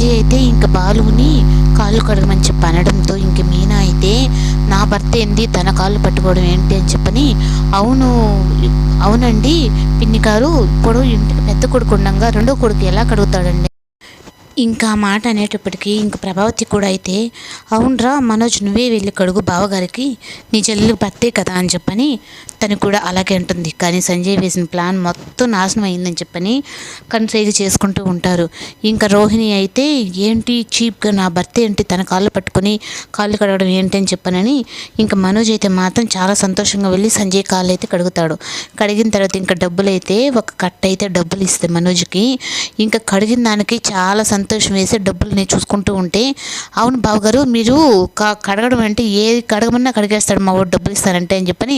సంజయ్ అయితే ఇంక బాలుని కాళ్ళు కడగమని చెప్పి అనడంతో ఇంక మీనా అయితే నా భర్త ఏంది తన కాళ్ళు పట్టుకోవడం ఏంటి అని చెప్పని, అవును అవునండి పిన్ని గారు, ఇప్పుడు ఇంటికి పెద్ద కొడుకు ఉండగా రెండో కొడుకు ఎలా కడుగుతాడండి. ఇంకా ఆ మాట అనేటప్పటికీ ఇంక ప్రభావతి కూడా అయితే, అవునరా మనోజ్ నువ్వే వెళ్ళి కడుగు బావగారికి, నీ చెల్లెలు భర్తే కదా అని చెప్పని తను కూడా అలాగే అంటుంది. కానీ సంజయ్ వేసిన ప్లాన్ మొత్తం నాశనం అయిందని చెప్పని కన్సైజ్ చేసుకుంటూ ఉంటారు. ఇంకా రోహిణి అయితే ఏంటి చీప్గా నా భర్త ఏంటి తన కాళ్ళు పట్టుకొని కాళ్ళు కడగడం ఏంటి అని చెప్పనని, ఇంకా మనోజ్ అయితే మాత్రం చాలా సంతోషంగా వెళ్ళి సంజయ్ కాళ్ళు అయితే కడుగుతాడు. కడిగిన తర్వాత ఇంకా డబ్బులు అయితే ఒక కట్ట అయితే డబ్బులు ఇస్తే మనోజ్కి, ఇంకా కడిగిన దానికి చాలా సంతోషం వేసి డబ్బులు నేను చూసుకుంటూ ఉంటే, అవును బావగారు మీరు కడగడం అంటే ఏది కడగమన్నా కడిగేస్తాడు మా వాడు డబ్బులు ఇస్తారంటే అని చెప్పని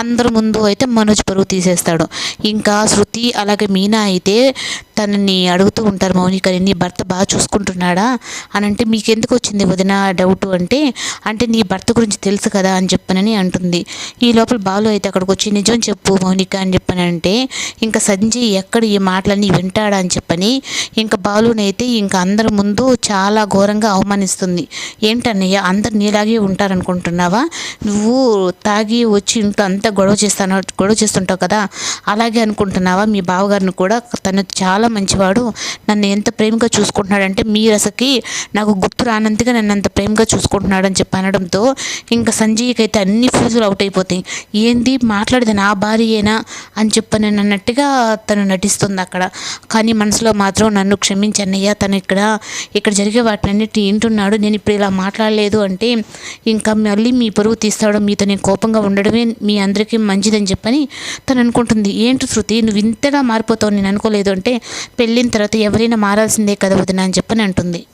అందరి ముందు అయితే మనోజ్ పరువు తీసేస్తాడు. ఇంకా శృతి అలాగే మీనా అయితే తనని అడుగుతూ ఉంటారు, మౌనికని నీ భర్త బాగా చూసుకుంటున్నాడా అని అంటే, మీకెందుకు వచ్చింది వదిన డౌట్ అంటే, అంటే నీ భర్త గురించి తెలుసు కదా అని చెప్పనని అంటుంది. ఈ లోపల బాలు అయితే అక్కడికి వచ్చి నిజం చెప్పు మౌనిక అని చెప్పనంటే, ఇంకా సంజయ్ ఎక్కడ ఈ మాటలన్నీ వింటాడా అని చెప్పని ఇంకా బాలునైతే ఇంకా అందరి ముందు చాలా ఘోరంగా అవమానిస్తుంది. ఏంటన్నయ్య అందరు నీలాగే ఉంటారనుకుంటున్నావా, నువ్వు తాగి వచ్చి ఇంట్లో అంతా గొడవ చేస్తుంటావు కదా, అలాగే అనుకుంటున్నావా, మీ బావగారిని కూడా తను చాలా మంచివాడు, నన్ను ఎంత ప్రేమగా చూసుకుంటున్నాడంటే మీరు అసలుకి నాకు గుర్తు రానంతగా నన్ను అంత ప్రేమగా చూసుకుంటున్నాడు అని చెప్పి అనడంతో ఇంకా సంజయ్కి అయితే అన్ని ఫ్యూజులు అవుట్ అయిపోతాయి. ఏంది మాట్లాడేది నా భార్యేనా అని చెప్పని అన్నట్టుగా తను నటిస్తుంది అక్కడ. కానీ మనసులో మాత్రం నన్ను క్షమించన్నయ్య, తను ఇక్కడ జరిగే వాటినన్నిటి వింటున్నాడు, నేను ఇప్పుడు ఇలా మాట్లాడలేదు అంటే ఇంకా మళ్ళీ మీ పరువు తీస్తాడు, మీతో నేను కోపంగా ఉండడమే మీ అందరికీ మంచిదని చెప్పని తను అనుకుంటుంది. ఏంటి శృతి నువ్వు ఇంతగా మారిపోతావు నేను అనుకోలేదు అంటే, పెళ్ళిన తర్వాత ఎవరైనా మారాల్సిందే కదా వదిన అని చెప్పని అంటుంది.